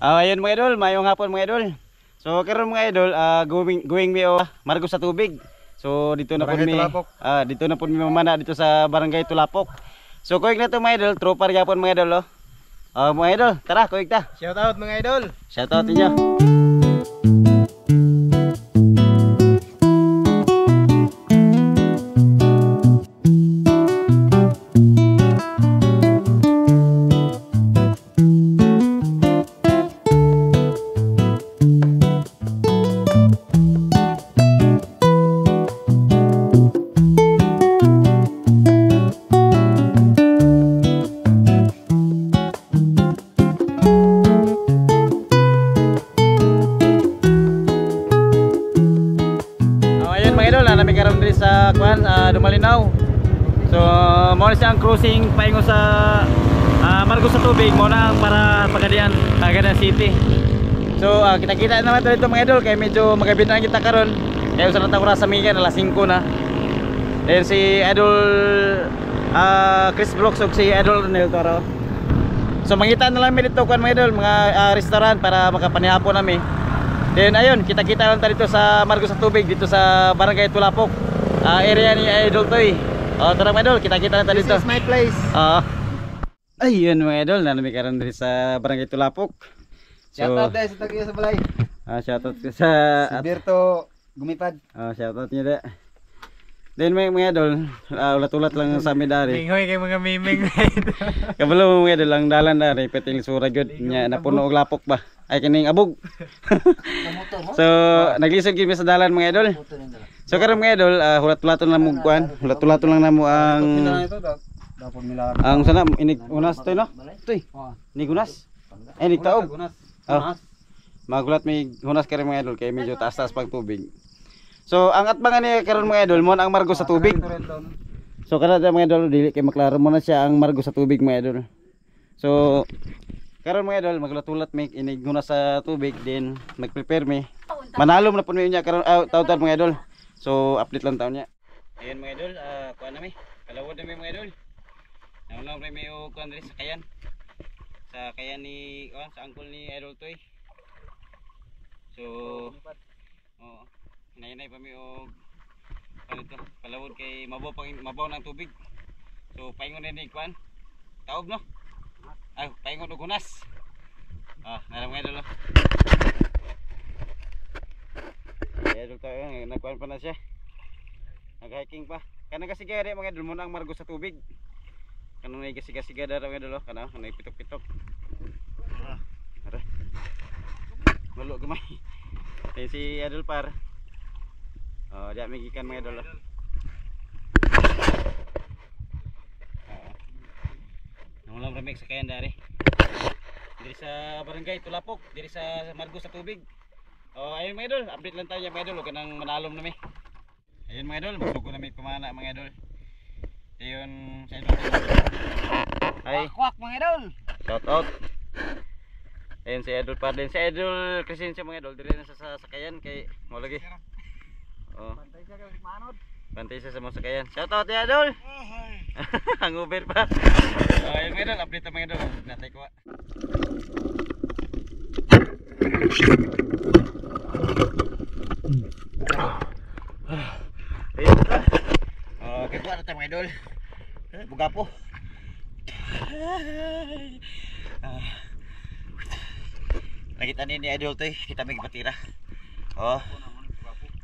Ayun mga idol, mayong hapon mga idol. So karon mga idol, going me Margo sa tubig. So dito na po mi dito na po mi mamana dito sa Barangay Tulapok. So kuig na to mga idol, tropa gyapon mga idol mga idol, tara kuig ta. Shout out mga idol. Shout out inyo. Sa Dumalinaw. So mo na siyang cruising paingo sa Margo sa tubig mo na para Pagadian, Pagadian City. So kita-kita naman dito mga idol kay medyo magabit na kita karon. Kaya usa na ta oras sa mingan alas 5 na. Then si idol Chris Brooks ug si idol Ronel Toro. So mangita na lang mi dito kan mga idol, mga restaurant para makapanihapon nami. Then ayun, kita-kita lang ta dito sa Margo sa tubig dito sa Barangay Tulapok. Area ni Idol Toy. Tara mga idol, kita-kita na tayo dito. This is my place. Ayun mga idol, nanami karon dito sa Barangay Tulapok. Shout out dahil sa tagiya sa balay. Shout out sa si Berto Gumipad. Shout out niya da. Then mga idol, ulat-ulat lang sa amin dari. Hingoy kay mga miming. Kabalo mga idol, lang dalan dari peting sura gyud nya napuno og lapok ba. Ay kining abog. So naglisod gyud mi sa dalan mga idol. So karon mga idol, hulat-hulaton lang mo kuan, hulat-hulaton lang namo ang sana inig unas toy no. Toy. Inig unas. Inig taog. Magulat may hunas karon mga idol kay medyo taas-taas pag tubig. So ang atbangan ni karon mga idol mo ang Margo sa tubig. So kada mga idol dili kay maklaro mo na siya ang Margo sa tubig mga idol. So karon mga idol magulat-ulat may inig hunas sa tubig din mag-prepare mi. Manalom na pud mi unya karon taud-taud mga idol. So update lang taon niya. Ayun mga idol, kuan na mi. Kalawod na mi mga idol. Nauna pa mi og kuan diri sa kayan. Sa kayan ni sa angkol ni Idol Toy. So hinay-hinay pa mi og ano to, kalawod kay mabaw ng tubig. So paingon ni kuan. Taob no? Paingon og hunas. Nara mga idol. Idol tayo, nagkuhan pa na siya. Nag-hiking pa. Kanang kasiga rin mga idol mo na ang Margo sa tubig. Kanang nagkasiga-siga dara mga idol. Kanang nagpitok-pitok. Malo gamay. Yan si Idol Par. Diya may gikan mga idol. Nangulang ramig sa kayan dari. Diri sa Barangay Tulapok, diri sa Margo sa tubig. Ayun mga idol, update lang tayo mga idol, huwag nang manalom na mi. Ayun mga idol, magsuko na mi pumana mga idol. Ayun sa idol. Ay, Kwak mga idol. shout out. Ayun si Idol pa din, si Idol Crescencio mga idol, diri na sa sakayan kay mo lagi. Bantay siya kay manod. Bantay siya sa mga sakayan. Shout out ya Idol. Ang Uber pa. Ayun mga idol, update mga idol, natay ko. Okay po, ano tayo mga idol? Buga po. Nakita ni Idol Toy, kita may patira.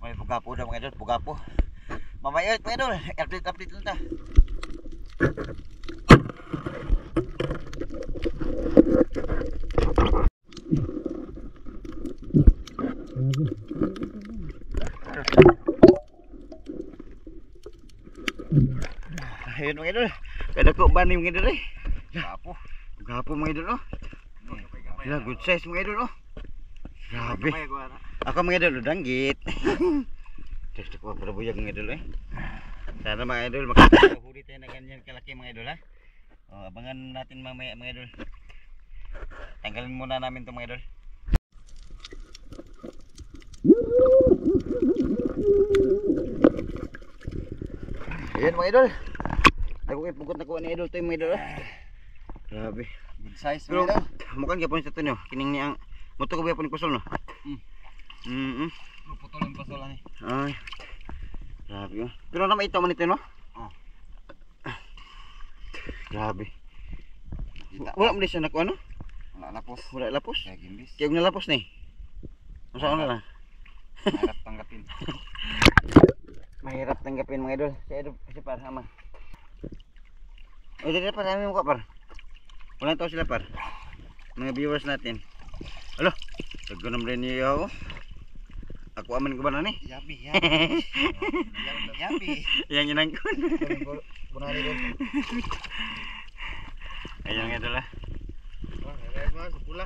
May buga po daw mga idol, buga po. Mamaya mga idol, update lang ta. Ayun mga idol, kada ko ba ni mga idol eh. Gapo mga idol Sila good size mga idol Grabe. Ako mga idol danggit. Gusto ko para buyag mga idol Sana mga idol makakahuli tayo na ganyan kalaki mga idol abangan natin mamaya mga idol. Tanggalin muna namin ito mga idol. Ayan mga idol. Nagukit-bukot na kuha ni Idol Toy mga idol. Grabe. Good size mga idol. mukan gyapon sa tunyo. Kining ni ang moto ko gyapon ni kusol no. Putol ang pasola ni. Ay. Grabe. Pero na maitaw man ito no? Oh. Grabe. Wala mo di siya nakuha no? Wala lapos. Wala lapos. Kaya gimbis. Kaya na lapos ni. Masa na lang. Harap tanggapin. Mahirap tanggapin mga idol. Si idol kasi par sama. O dito pa namin mukha par. Walang tao sila par. Mga viewers natin. Alo. Tagunam rin niyo ako. Ako aman ko ba na ni? Yabi, yabi. Yabi. Yang inangkon. Bunali din. Ayun mga idol ah. Oh, nalay mo sa pula.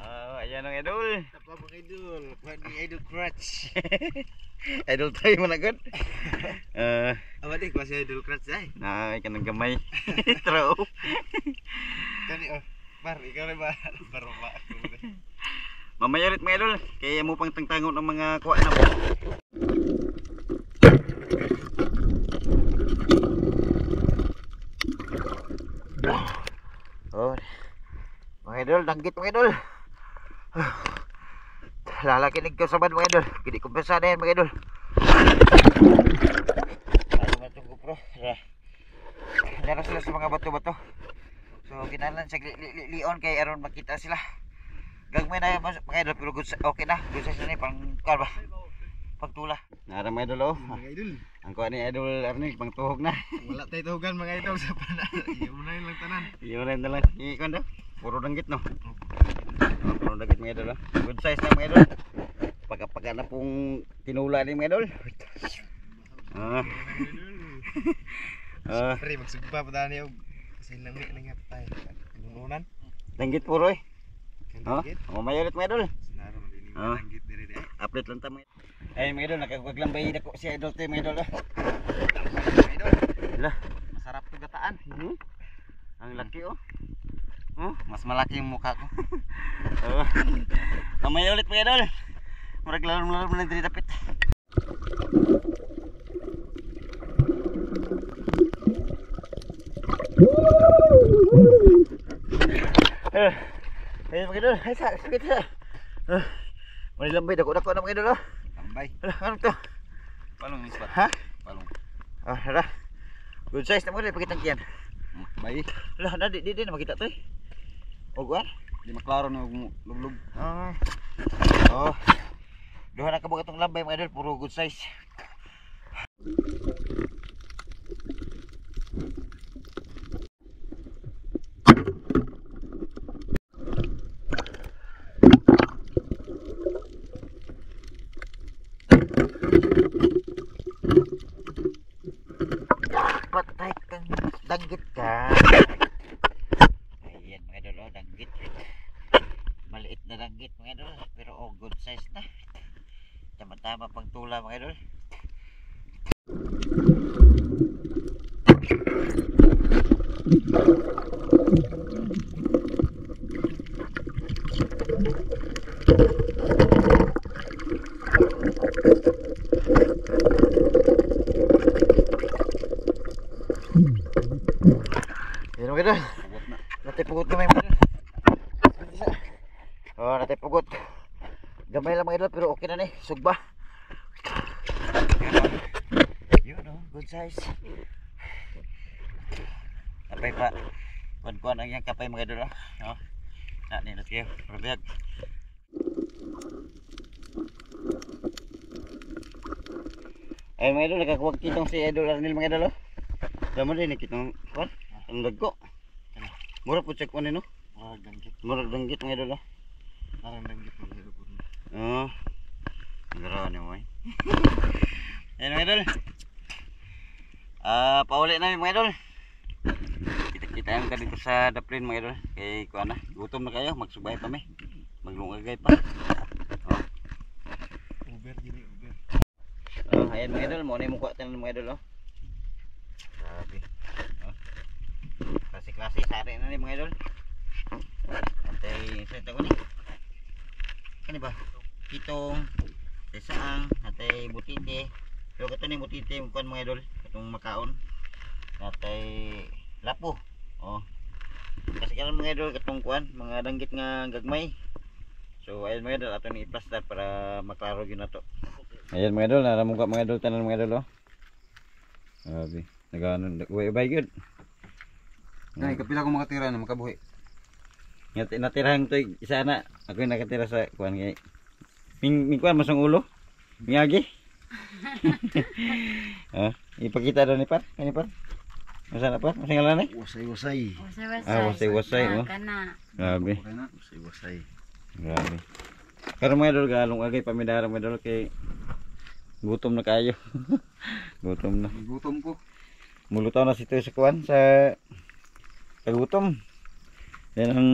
Oh, ayan ang idol. Tapa ba idol? Kuha ni idol crutch. Idol tayo mo na good. Apa di kuha si idol crutch ay? Ay, kanang gamay. Trao. Kani oh. Bar, ikaw na ba? Barba ako. Mamaya ulit mga idol. Kaya mo pang tangtangon ng mga kuha na mo. Oh, mga idol, danggit mga idol. Lalakinig ka sa bad mga idol. Hindi kumpesa na yan mga idol. Ayaw matong GoPro. Dara sila sa mga bato-bato. So kinalan sa lion kay aron makita sila. Gagmay na yan mga idol pero good, okay na. Good size na ni pang kalba. Pagtula. Nara mga idol oh. Mga idol. Ang kuha ni idol Arnil pang tuhog na. Wala tayo tuhugan mga idol sa pana. Iyo mo na yung lang tanan. Iyo rin na lang. Ikon daw. Puro danggit no. Puro danggit mga idol. Good size na mga idol. Pagka na pong tinula ni mga idol. Pre, magsugpa pa tayo niyo. Kasi lami na nga tayo. Nununan. Danggit puro eh. Danggit. Mamaya ulit mga idol. Sinaro mo din yung danggit diri dai. Update lang tayo. Ay mga idol, nakagwaglambay na ko si idol tayo mga idol. Idol. Hala. Masarap to gataan. Ang laki oh. Mas malaki yung mukha ko. Mamaya ulit mga idol. Murag lalo mo lang diri tapit. Ayun mga idol, ay sakit sa. Manilambay dako na mga idol oh. Tambay. Ano to? Palong ispat. Ha? Palong. Hala. Good size na mga idol, pakitang kiyan. Bay. Hala, di na makita to eh. Ogwan? Di maklaro na lublog. Oh. Duha na kabog itong lambay mga idol, puro good size. Patay kang danggit ka. Ayan mga idol, oh, danggit. Maliit na danggit mga idol, pero oh, good size na. Tama-tama pang tula mga idol. Yan mga idol. Natipugot kami mga idol. Oh, natipugot. Gamay lang mga idol pero okay na ni. Sugba. Yun oh, good size. Kapay pa. Kuan-kuan ang yang kapay mga idol oh. Na ni let's go. Probiyag. Ay mga idol, nakakuwag kitong si idol Arnil mga idol oh. Damo din kitong kuan. Ang dagko. Mura po check on no. Murag danggit. Murag danggit mga idol oh. Parang danggit mga idol. Oh. Garo ni mo. Ayun mga idol. Pauli na mga idol. Kita-kita yung ka dito sa Daplin mga idol. Kay kuan na, gutom na kayo, magsubay pa mi. Maglungagay pa. Oh. Uber gini, Uber. Oh, ayan mga idol, mo na yung mukha tayo mga idol oh. Grabe. Oh. Klase-klase sari na ni mga idol. Antay sa tago ni. Kani ba? Kitong, saang, natay butite. Pero kato ni butite kuan mga idol, katong makaon. Natay lapo. Oh. Kasi karon mga idol katong kuan, mga danggit nga gagmay. So ayun mga idol ato ni i-plaster para maklaro gyud nato. Ayan mga idol, naramungka mga idol tanan mga idol oh. Grabe, nagano way good. Nay, kapila ko makatira na makabuhi. Natirahan to isa na. Ako yung nakatira sa kuan kay. Ming kuan masang ulo. Miyagi. Ipakita daw ni par, kani par. Masa na par? Masa ngalan ni? Wasay-wasay. Wasay-wasay oh. Kana. Grabe. Wasay-wasay. Grabe. Pero mga idol galong agay pamidara mga idol kay gutom na kayo. Gutom na. Gutom ko. Mulutaw na sito sa kuan sa kagutom. Yan ang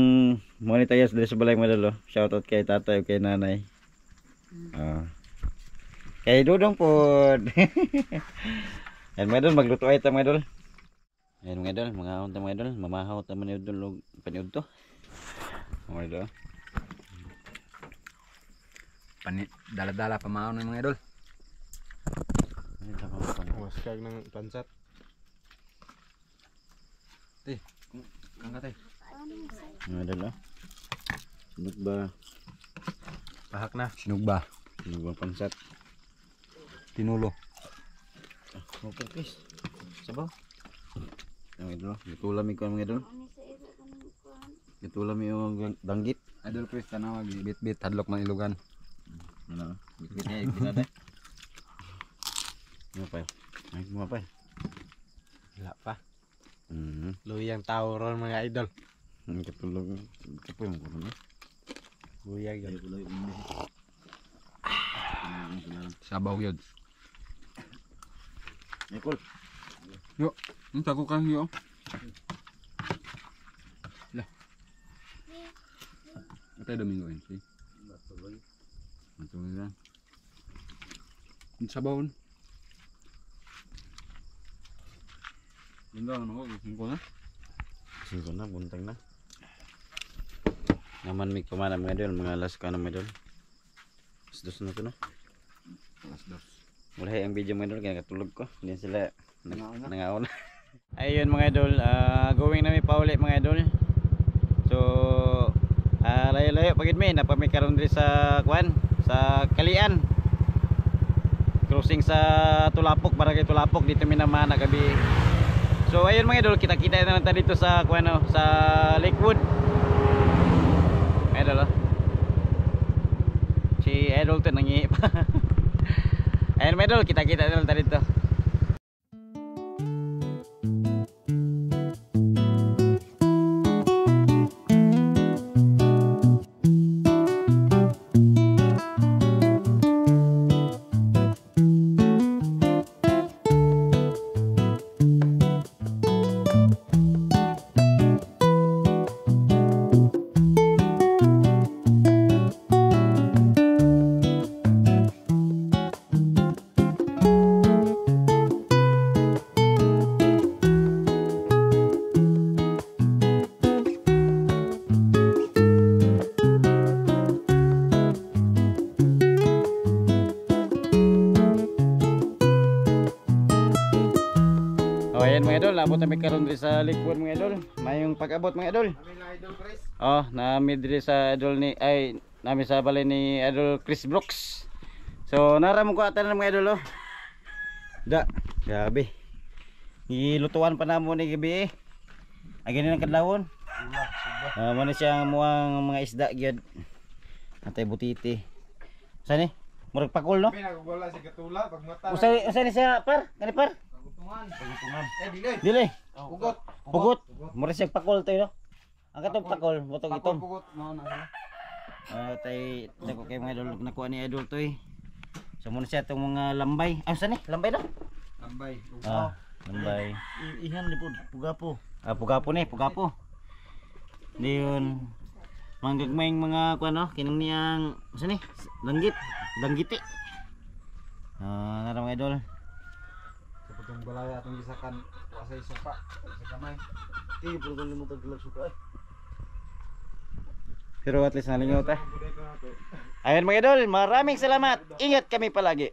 monetayas dito sa balay mga idol. Shoutout kay tatay o kay nanay. Kay Dudong po. Yan mga idol, magluto ay ta mga idol. Ayan mga idol, mga ahon ta mga idol. Mamahaw ta mga idol og paniud to. Mga idol. Dala-dala pamahaw ng mga idol. Waskag ng pansat. Angkat Mga idol oh. Sinug ba? Pahak na. Sinug ba? Sinug ba pansat? Tinulo. Okay please. Sabaw. Mga idol, gitulam mi ko mga idol. Gitulam mi yung danggit. Idol Chris tanawag bit-bit hadlok man ilugan. Ano? Bit niya itinada. Ano pa? Ay, mo pa. Wala pa. Mhm. Luyang tao ron mga idol. Ang katulog. Kapoy mo ko na. Buyag yan. Sabaw yun. Nikol. Yo, unta ko kang yo. Lah. Ate Domingo yun, si. Matuloy na. Sabaw. Ganda ano ko, singko na. Singko na, buntag na. Naman may kumana mga idol, mga alas ka na mga idol. Dos na ito no. Dos. Wala ang video mga idol, kaya katulog ko. Hindi sila nangaon. Ayun mga idol, going na may pauli mga idol. So, layo-layo pagid may napamikaron diri sa kuan, sa Kalian. Crossing sa Tulapok, barangay Tulapok dito minamana gabi. So ayun mga idol, kita-kita na natin dito sa kuano, sa Lakewood. Idol oh. Si Idol to nangihi pa. Ayun mga idol, kita-kita na natin dito. Oh, ayan mga idol, abot kami karon diri sa Lakewood mga idol. Mayong pag-abot mga idol. Oh, nami diri sa idol ni ay nami sa balay ni Idol Chris Brooks. So naramong ko atan mga idol oh. Da, grabe. Gilutuan pa namo ni gabi eh. Ay gani nang kadlawon. Mo ni siya muang mga isda gyud. Atay butiti. Saan ni? Murag pakul no? Pinagbola si Katula pag mata. Usay ni siya par? Kani par? Pagutungan. Dili. Dili. Pugot. Pugot. Mura siya pakol tayo no. Ang katong pakol, botog itom. Pugot mao na sila. Tay dako kay mga idol nakuha ni idol to eh. So muna siya tong mga lambay. Ah, saan ni? Lambay na? Lambay. Lambay. Ihan di po pugapo. Pugapo ni, pugapo. Di yun. Manggagmayng mga kuan no, kinang niyang saan ni? Langgit, langgiti. Nara mga idol. Sa putong balaya atong gisakan wasay suka sa kamay. Puro kang limutag gelag suka eh. Pero at least nalingaw ta. Ayun mga idol, maraming salamat. Ingat kami palagi.